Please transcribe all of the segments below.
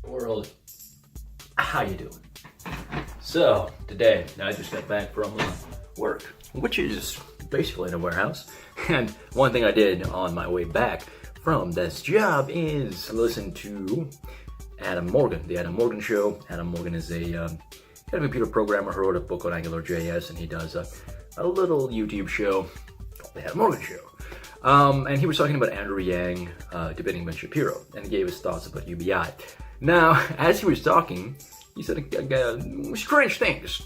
World, how you doing? So today I just got back from work, which is basically in a warehouse, and one thing I did on my way back from this job is listen to Adam Morgan, the Adam Morgan Show. Adam Morgan is a kind of computer programmer who wrote a book on AngularJS, and he does a little YouTube show called the Adam Morgan Show. And he was talking about Andrew Yang debating Ben Shapiro, and he gave his thoughts about UBI. Now, as he was talking, he said strange things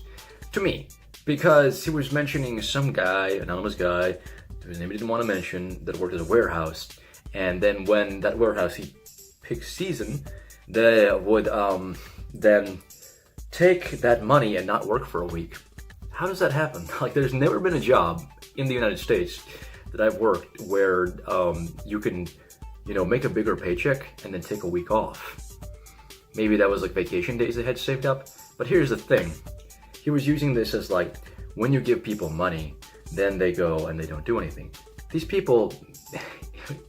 to me, because he was mentioning some guy, anonymous guy, whose name he didn't want to mention, that worked at a warehouse. And then when that warehouse he peak season, they would then take that money and not work for a week. How does that happen? Like, there's never been a job in the United States that I've worked where you can, make a bigger paycheck and then take a week off. Maybe that was like vacation days they had saved up. But here's the thing. He was using this as like, when you give people money, then they go and they don't do anything. These people,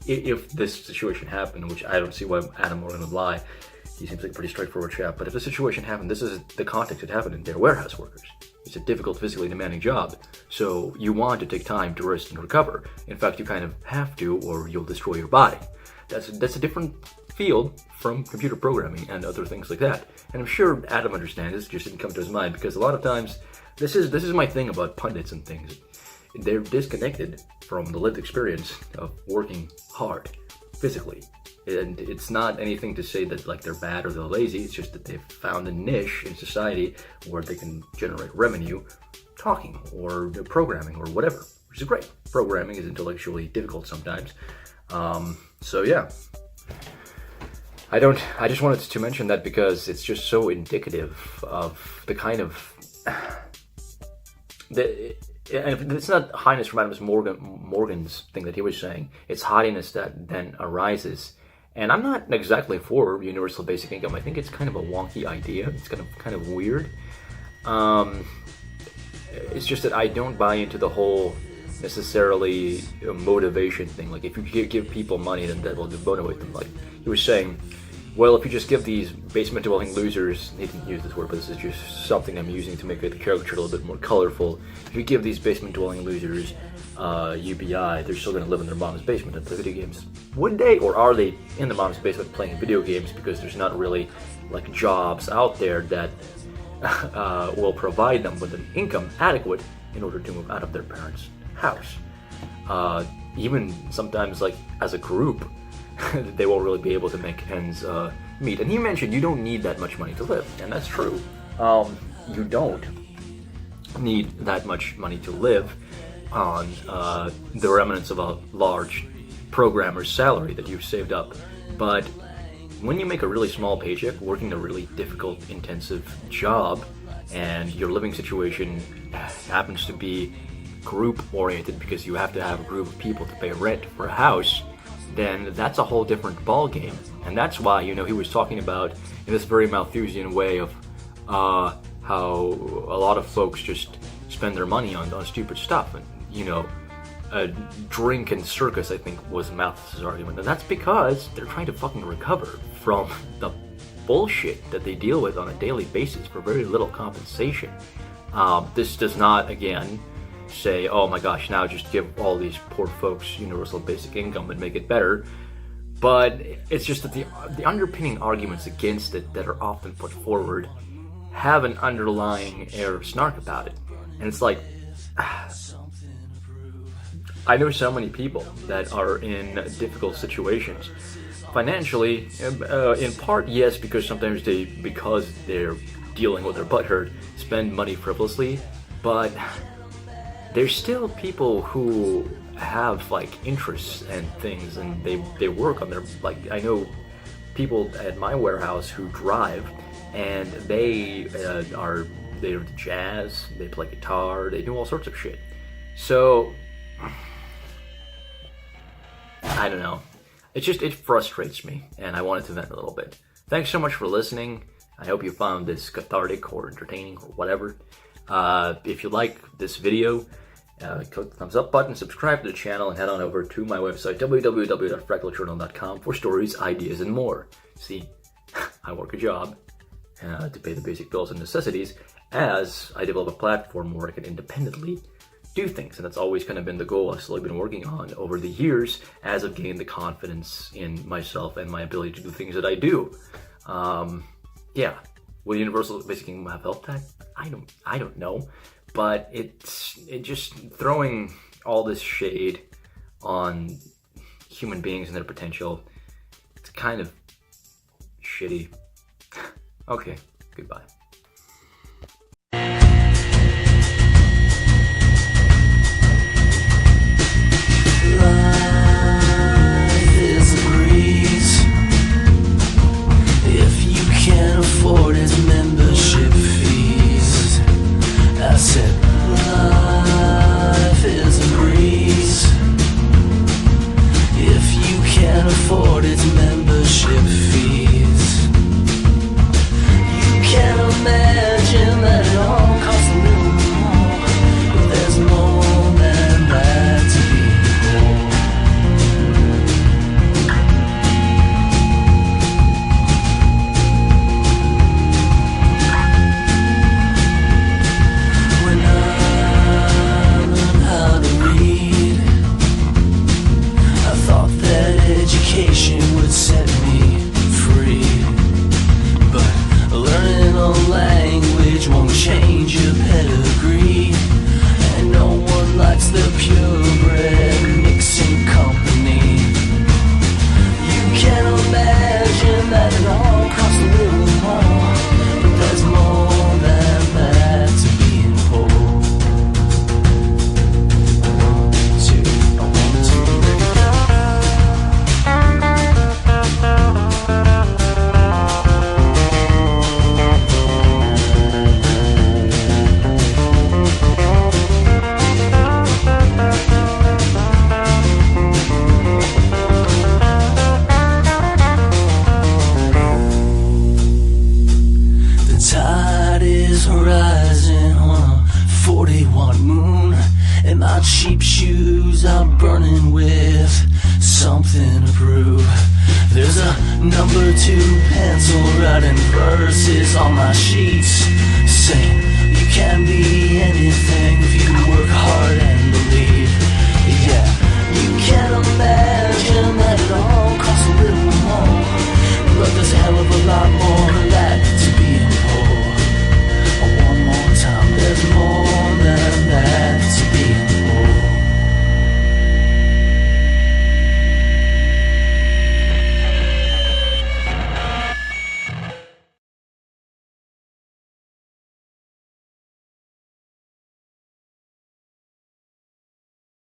if this situation happened, which I don't see why Adam Morgan would lie, he seems like a pretty straightforward chap, but if the situation happened, this is the context it happened in. They're warehouse workers. It's a difficult, physically demanding job, so you want to take time to rest and recover. In fact, you kind of have to, or you'll destroy your body. That's a different field from computer programming and other things like that. And I'm sure Adam understands this, just didn't come to his mind, because a lot of times, this is my thing about pundits and things. They're disconnected from the lived experience of working hard, physically. And it's not anything to say that like they're bad or they're lazy, it's just that they've found a niche in society where they can generate revenue talking or programming or whatever, which is great. Programming is intellectually difficult sometimes. So yeah. I just wanted to mention that because it's just so indicative of the kind of and it's not highness from Adam Morgan's thing that he was saying. It's haughtiness that then arises. And I'm not exactly for universal basic income. I think it's kind of a wonky idea. It's kind of weird. It's just that I don't buy into the whole necessarily motivation thing. Like, if you give people money, then that will motivate them. Like he was saying, well, if you just give these basement dwelling losers, he didn't use this word, but this is just something I'm using to make the caricature a little bit more colorful. If you give these basement dwelling losers UBI, they're still going to live in their mom's basement and play video games. Would they, or are they in the mom's basement playing video games because there's not really like jobs out there that will provide them with an income adequate in order to move out of their parents' house? Even sometimes, like as a group, they won't really be able to make ends meet. And he mentioned you don't need that much money to live, and that's true. You don't need that much money to live on the remnants of a large programmer's salary that you've saved up. But when you make a really small paycheck working a really difficult, intensive job, and your living situation happens to be group oriented because you have to have a group of people to pay rent for a house, then that's a whole different ball game. And that's why, he was talking about in this very Malthusian way of how a lot of folks just spend their money on stupid stuff. And a drink and circus, I think, was Malthus's argument. And that's because they're trying to fucking recover from the bullshit that they deal with on a daily basis for very little compensation. This does not, again, say, oh my gosh, now just give all these poor folks universal basic income and make it better. But it's just that the underpinning arguments against it that are often put forward have an underlying air of snark about it. And it's like, I know so many people that are in difficult situations financially, in part, yes, because sometimes because they're dealing with their butthurt, spend money frivolously, but there's still people who have like interests and things, and they work on their, like, I know people at my warehouse who drive, and they're into jazz, they play guitar, they do all sorts of shit. So I don't know. It frustrates me, and I wanted to vent a little bit. Thanks so much for listening. I hope you found this cathartic or entertaining or whatever. If you like this video, click the thumbs up button, subscribe to the channel, and head on over to my website, www.fractaljournal.com, for stories, ideas, and more. See, I work a job to pay the basic bills and necessities, as I develop a platform where I can independently do things. And that's always kind of been the goal I've slowly been working on over the years as I've gained the confidence in myself and my ability to do things that I do. Yeah, will Universal Basic Income have health tax? I don't know, but it just throwing all this shade on human beings and their potential. It's kind of shitty. Okay, goodbye. Life is a breeze if you can't afford its membership fees. I said life is a breeze if you can't afford its membership fees. You can't imagine that it all costs a little more, but there's more than that to be whole. When I learned how to read, I thought that education would set me free. But learning a language won't change your pedigree, and no one likes the purebred mixing company. You can imagine that it all costs a little more, but there's more than that to being whole. I want to The tide is rising on a 40-watt moon, and my cheap shoes are burning with something to prove. There's a number 2 pencil writing verses on my sheets saying